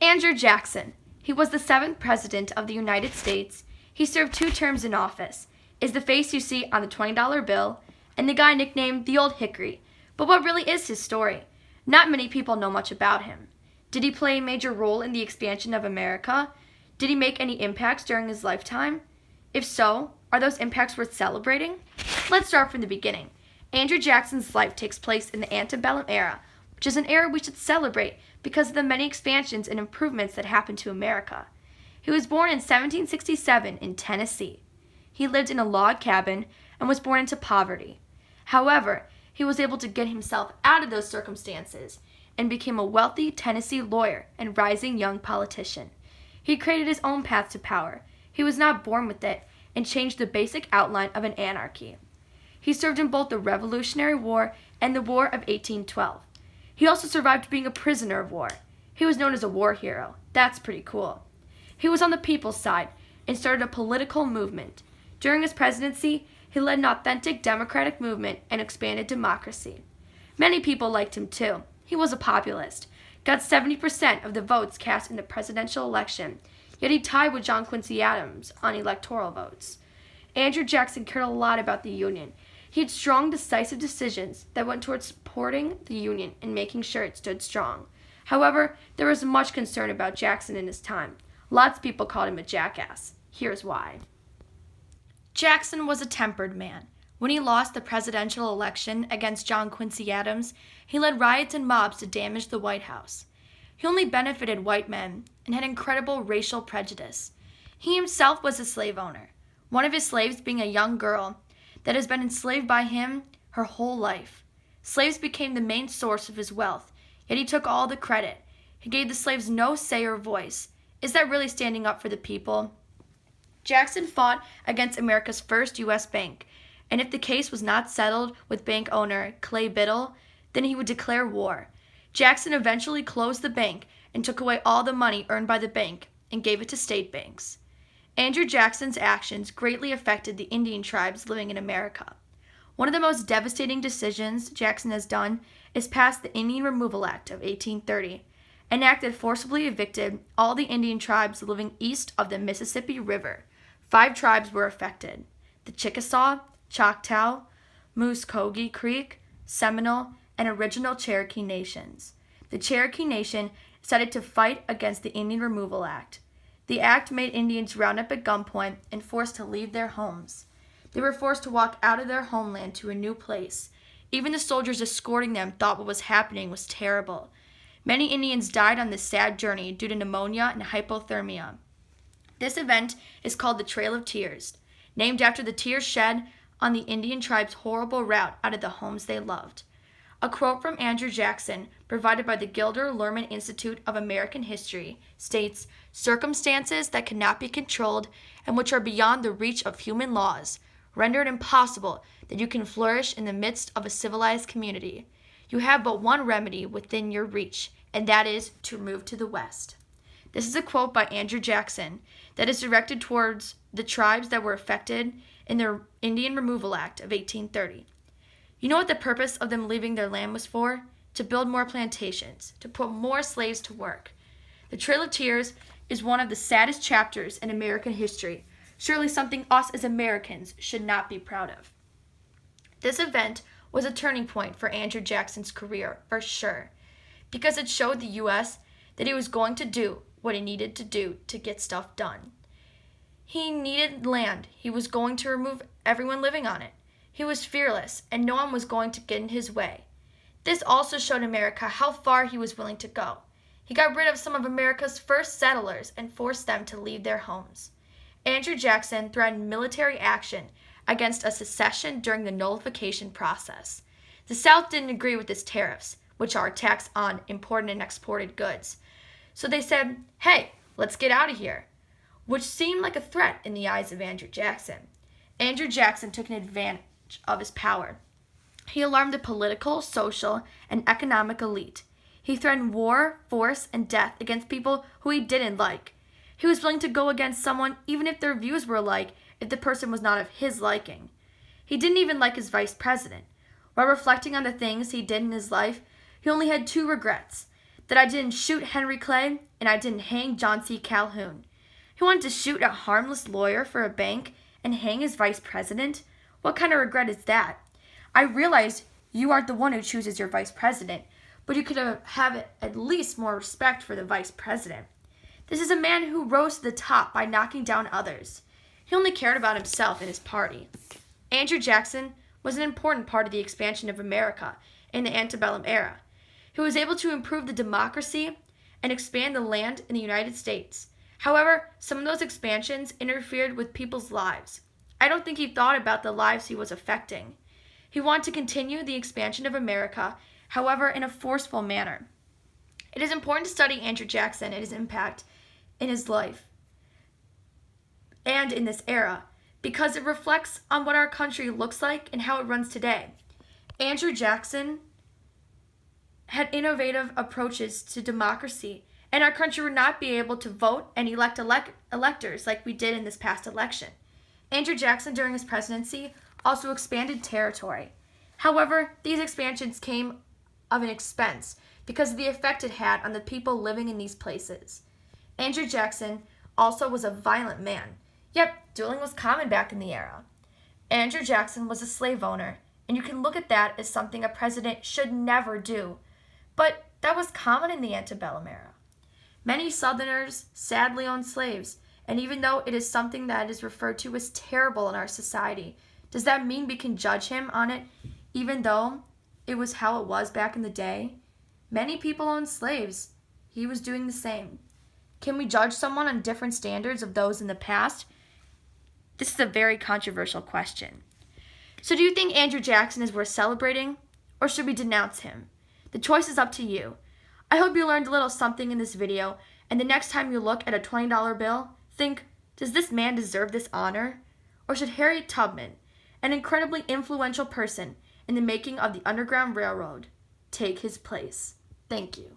Andrew Jackson. He was the seventh President of the United States. He served 2 terms in office, is the face you see on the $20 bill, and the guy nicknamed the Old Hickory. But what really is his story? Not many people know much about him. Did he play a major role in the expansion of America? Did he make any impacts during his lifetime? If so, are those impacts worth celebrating? Let's start from the beginning. Andrew Jackson's life takes place in the antebellum era, which is an era we should celebrate because of the many expansions and improvements that happened to America. He was born in 1767 in Tennessee. He lived in a log cabin and was born into poverty. However, he was able to get himself out of those circumstances and became a wealthy Tennessee lawyer and rising young politician. He created his own path to power. He was not born with it and changed the basic outline of an anarchy. He served in both the Revolutionary War and the War of 1812. He also survived being a prisoner of war. He was known as a war hero. That's pretty cool. He was on the people's side and started a political movement. During his presidency, he led an authentic democratic movement and expanded democracy. Many people liked him too. He was a populist, got 70% of the votes cast in the presidential election, yet he tied with John Quincy Adams on electoral votes. Andrew Jackson cared a lot about the Union. He had strong, decisive decisions that went towards supporting the Union and making sure it stood strong. However, there was much concern about Jackson in his time. Lots of people called him a jackass. Here's why. Jackson was a tempered man. When he lost the presidential election against John Quincy Adams, he led riots and mobs to damage the White House. He only benefited white men and had incredible racial prejudice. He himself was a slave owner, one of his slaves being a young girl that has been enslaved by him her whole life. Slaves became the main source of his wealth, yet he took all the credit. He gave the slaves no say or voice. Is that really standing up for the people? Jackson fought against America's first U.S. bank, and if the case was not settled with bank owner Clay Biddle, then he would declare war. Jackson eventually closed the bank and took away all the money earned by the bank and gave it to state banks. Andrew Jackson's actions greatly affected the Indian tribes living in America. One of the most devastating decisions Jackson has done is pass the Indian Removal Act of 1830, an act that forcibly evicted all the Indian tribes living east of the Mississippi River. 5 tribes were affected: the Chickasaw, Choctaw, Muscogee Creek, Seminole, and original Cherokee nations. The Cherokee Nation decided to fight against the Indian Removal Act. The act made Indians round up at gunpoint and forced to leave their homes. They were forced to walk out of their homeland to a new place. Even the soldiers escorting them thought what was happening was terrible. Many Indians died on this sad journey due to pneumonia and hypothermia. This event is called the Trail of Tears, named after the tears shed on the Indian tribe's horrible route out of the homes they loved. A quote from Andrew Jackson, provided by the Gilder Lehrman Institute of American History, states, "Circumstances that cannot be controlled and which are beyond the reach of human laws render it impossible that you can flourish in the midst of a civilized community. You have but one remedy within your reach, and that is to move to the West." This is a quote by Andrew Jackson that is directed towards the tribes that were affected in the Indian Removal Act of 1830. You know what the purpose of them leaving their land was for? To build more plantations, to put more slaves to work. The Trail of Tears is one of the saddest chapters in American history, surely something us as Americans should not be proud of. This event was a turning point for Andrew Jackson's career, for sure, because it showed the U.S. that he was going to do what he needed to do to get stuff done. He needed land. He was going to remove everyone living on it. He was fearless, and no one was going to get in his way. This also showed America how far he was willing to go. He got rid of some of America's first settlers and forced them to leave their homes. Andrew Jackson threatened military action against a secession during the nullification process. The South didn't agree with his tariffs, which are a tax on imported and exported goods. So they said, "Hey, let's get out of here," which seemed like a threat in the eyes of Andrew Jackson. Andrew Jackson took an advantage of his power. He alarmed the political, social, and economic elite. He threatened war, force, and death against people who he didn't like. He was willing to go against someone even if their views were alike, if the person was not of his liking. He didn't even like his vice president. While reflecting on the things he did in his life, he only had 2 regrets: That I didn't shoot Henry Clay and I didn't hang John C. Calhoun. He wanted to shoot a harmless lawyer for a bank and hang his vice president? What kind of regret is that? I realize you aren't the one who chooses your vice president, but you could have at least more respect for the vice president. This is a man who rose to the top by knocking down others. He only cared about himself and his party. Andrew Jackson was an important part of the expansion of America in the antebellum era. He was able to improve the democracy and expand the land in the United States. However, some of those expansions interfered with people's lives. I don't think he thought about the lives he was affecting. He wanted to continue the expansion of America, however, in a forceful manner. It is important to study Andrew Jackson and his impact in his life and in this era because it reflects on what our country looks like and how it runs today. Andrew Jackson had innovative approaches to democracy, and our country would not be able to vote and elect electors like we did in this past election. Andrew Jackson, during his presidency, also expanded territory. However, these expansions came of an expense because of the effect it had on the people living in these places. Andrew Jackson also was a violent man, yet dueling was common back in the era. Andrew Jackson was a slave owner, and you can look at that as something a president should never do, but that was common in the antebellum era. Many Southerners sadly owned slaves, and even though it is something that is referred to as terrible in our society, does that mean we can judge him on it even though it was how it was back in the day? Many people owned slaves. He was doing the same. Can we judge someone on different standards of those in the past? This is a very controversial question. So do you think Andrew Jackson is worth celebrating, or should we denounce him? The choice is up to you. I hope you learned a little something in this video, and the next time you look at a $20 bill, think, does this man deserve this honor? Or should Harriet Tubman, an incredibly influential person in the making of the Underground Railroad, take his place? Thank you.